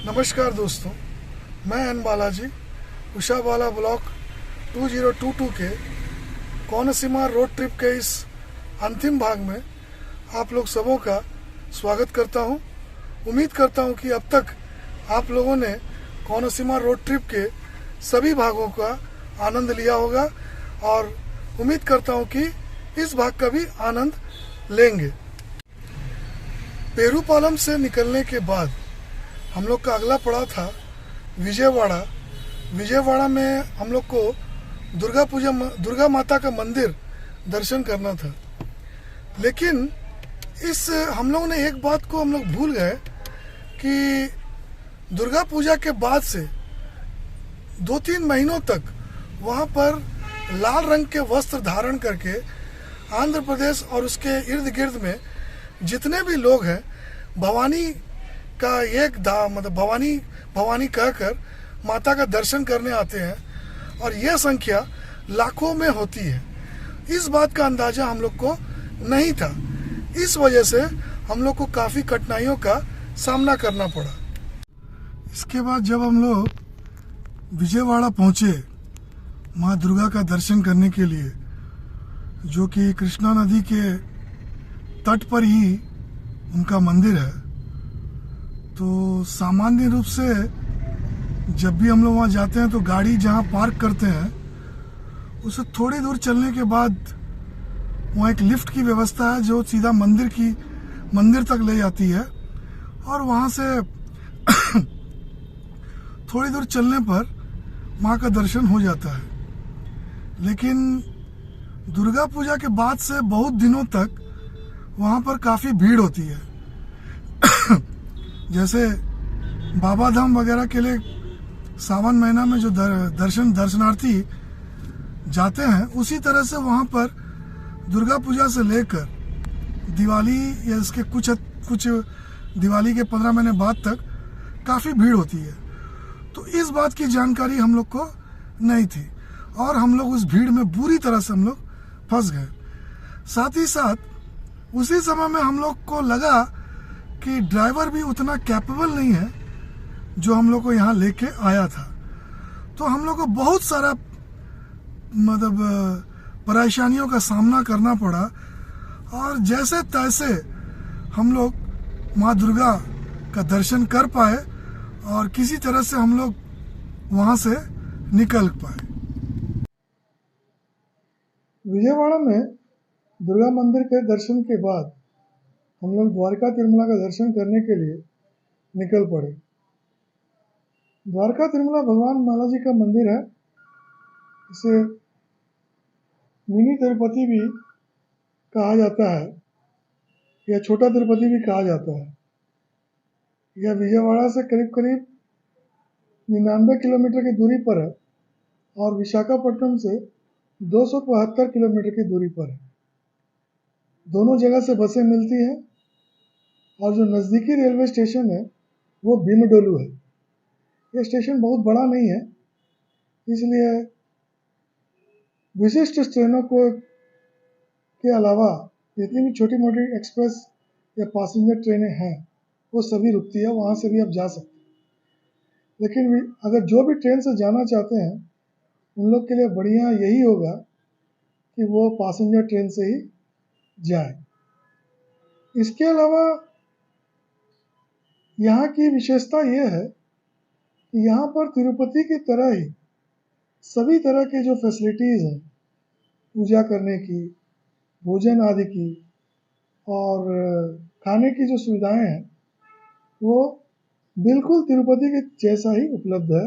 नमस्कार दोस्तों, मैं एन बालाजी उषावाला ब्लॉक 2022 के कोनसीमा रोड ट्रिप के इस अंतिम भाग में आप लोग सबों का स्वागत करता हूं। उम्मीद करता हूं कि अब तक आप लोगों ने कोनसीमा रोड ट्रिप के सभी भागों का आनंद लिया होगा और उम्मीद करता हूं कि इस भाग का भी आनंद लेंगे। पेरूपालम से निकलने के बाद हम लोग का अगला पड़ाव था विजयवाड़ा। विजयवाड़ा में हम लोग को दुर्गा माता का मंदिर दर्शन करना था, लेकिन हम लोगों ने एक बात को हम लोग भूल गए कि दुर्गा पूजा के बाद से 2-3 महीनों तक वहाँ पर लाल रंग के वस्त्र धारण करके आंध्र प्रदेश और उसके इर्द गिर्द में जितने भी लोग हैं भवानी का मतलब भवानी कहकर माता का दर्शन करने आते हैं और यह संख्या लाखों में होती है। इस बात का अंदाजा हम लोग को नहीं था। इस वजह से हम लोग को काफ़ी कठिनाइयों का सामना करना पड़ा। इसके बाद जब हम लोग विजयवाड़ा पहुँचे माँ दुर्गा का दर्शन करने के लिए, जो कि कृष्णा नदी के तट पर ही उनका मंदिर है, तो सामान्य रूप से जब भी हम लोग वहाँ जाते हैं तो गाड़ी जहाँ पार्क करते हैं उससे थोड़ी दूर चलने के बाद वहाँ एक लिफ्ट की व्यवस्था है जो सीधा मंदिर तक ले जाती है और वहाँ से थोड़ी दूर चलने पर माँ का दर्शन हो जाता है। लेकिन दुर्गा पूजा के बाद से बहुत दिनों तक वहाँ पर काफ़ी भीड़ होती है। जैसे बाबा धाम वगैरह के लिए सावन महीना में जो दर्शनार्थी जाते हैं, उसी तरह से वहाँ पर दुर्गा पूजा से लेकर दिवाली या इसके कुछ दिवाली के 15 महीने बाद तक काफ़ी भीड़ होती है। तो इस बात की जानकारी हम लोग को नहीं थी और हम लोग उस भीड़ में बुरी तरह से हम लोग फंस गए। साथ ही साथ उसी समय में हम लोग को लगा कि ड्राइवर भी उतना कैपेबल नहीं है जो हम लोग को यहाँ लेके आया था। तो हम लोग को बहुत सारा मतलब परेशानियों का सामना करना पड़ा और जैसे तैसे हम लोग माँ दुर्गा का दर्शन कर पाए और किसी तरह से हम लोग वहाँ से निकल पाए। विजयवाड़ा में दुर्गा मंदिर के दर्शन के बाद हम लोग द्वारका तिरुमला का दर्शन करने के लिए निकल पड़े। द्वारका तिरुमला भगवान बालाजी का मंदिर है। इसे मिनी तिरुपति भी कहा जाता है या छोटा तिरुपति भी कहा जाता है। यह विजयवाड़ा से करीब 99 किलोमीटर की दूरी पर है और विशाखापट्टनम से 272 किलोमीटर की दूरी पर है। दोनों जगह से बसें मिलती हैं और जो नज़दीकी रेलवे स्टेशन है वो भीमडोलू है। ये स्टेशन बहुत बड़ा नहीं है, इसलिए विशिष्ट ट्रेनों के अलावा जितनी भी छोटी मोटी एक्सप्रेस या पैसेंजर ट्रेनें हैं वो सभी रुकती है, वहाँ से भी आप जा सकते हैं। लेकिन अगर जो भी ट्रेन से जाना चाहते हैं उन लोग के लिए बढ़िया यही होगा कि वो पैसेंजर ट्रेन से ही जाए। इसके अलावा यहाँ की विशेषता ये है कि यहाँ पर तिरुपति की तरह ही सभी तरह के जो फैसिलिटीज़ हैं पूजा करने की, भोजन आदि की और खाने की जो सुविधाएं हैं वो बिल्कुल तिरुपति के जैसा ही उपलब्ध है।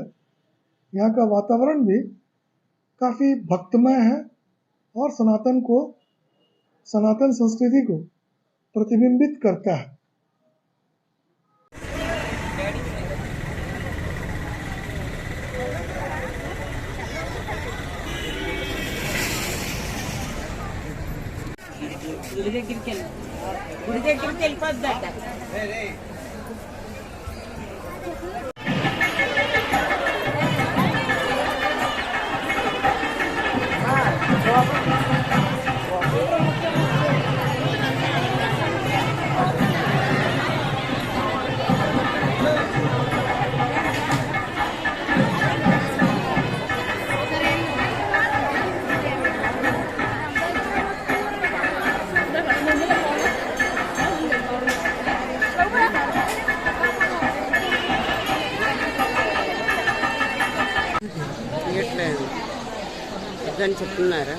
यहाँ का वातावरण भी काफ़ी भक्तमय है और सनातन संस्कृति को प्रतिबिंबित करता है। గుడి దగ్గరికి వెళ్ళిపోద్దట. అవుతుందని చెప్తున్నారా?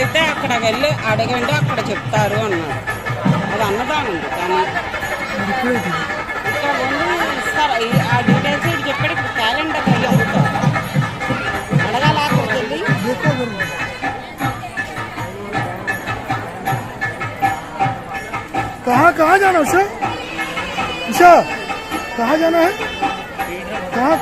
అయితే అక్కడ వెళ్ళి అడగండి, అక్కడ చెప్తారు అన్నారు. అది అన్నదానం కానీ ఇక్కడ ఓన్లీ ఇస్తారు. ఆ డీటెయిల్స్ ఇది చెప్పాడు. ఇక్కడ క్యాలెండర్ అయ్యి అడుగుతారు. అడగాల అక్కడికి వెళ్ళి. कहाँ जाना है सर? अच्छा, कहाँ जाना है? कहाँ?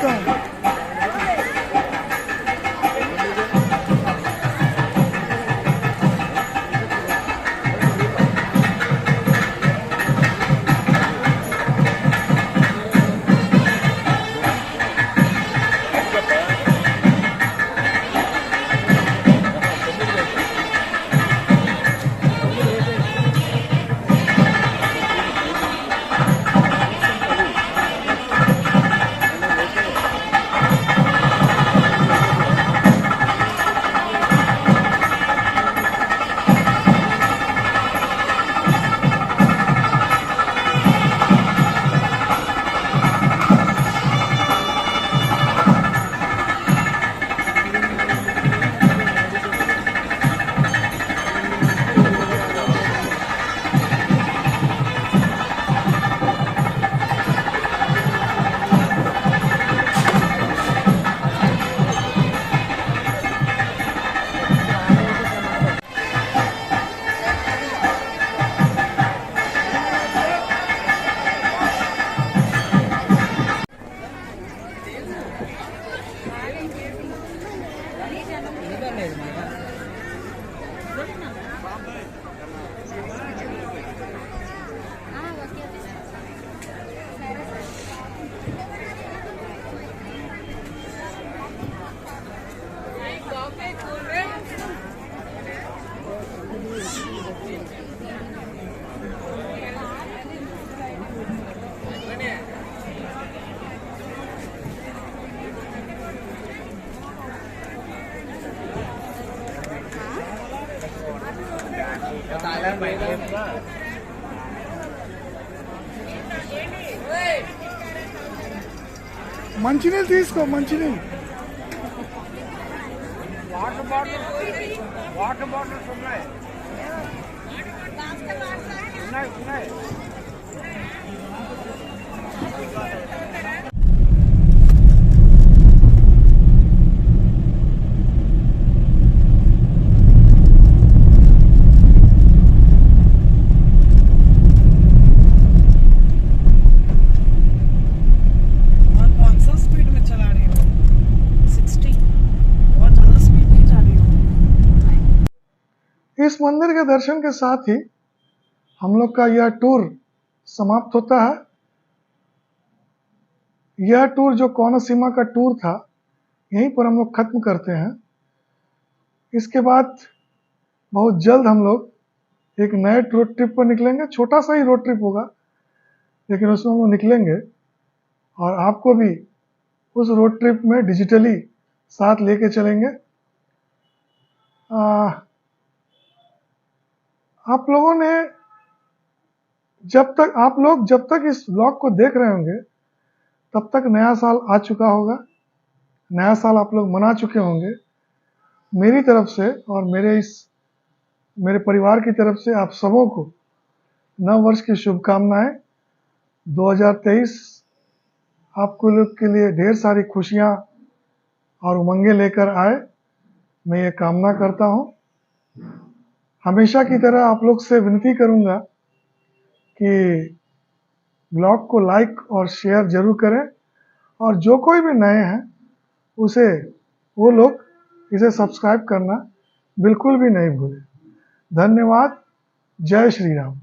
మంచినీళ్ళు తీసుకో, మంచినీళ్ళు. వాటర్ బాటిల్స్ ఉన్నాయి. इस मंदिर के दर्शन के साथ ही हम लोग का यह टूर समाप्त होता है। यह टूर जो कोनसीमा का टूर था, यहीं पर हम लोग खत्म करते हैं। इसके बाद बहुत जल्द हम लोग एक नए रोड ट्रिप पर निकलेंगे। छोटा सा ही रोड ट्रिप होगा, लेकिन उसमें हम लोग निकलेंगे और आपको भी उस रोड ट्रिप में डिजिटली साथ लेके चलेंगे। आप लोगों ने जब तक इस ब्लॉग को देख रहे होंगे, तब तक नया साल आ चुका होगा। नया साल आप लोग मना चुके होंगे। मेरी तरफ से और मेरे परिवार की तरफ से आप सबों को नव वर्ष की शुभकामनाएं। 2023 आपको लोग के लिए ढेर सारी खुशियां और उमंगें लेकर आए, मैं ये कामना करता हूं। हमेशा की तरह आप लोग से विनती करूंगा कि ब्लॉग को लाइक और शेयर जरूर करें, और जो कोई भी नए हैं वो लोग इसे सब्सक्राइब करना बिल्कुल भी नहीं भूलें। धन्यवाद। जय श्री राम।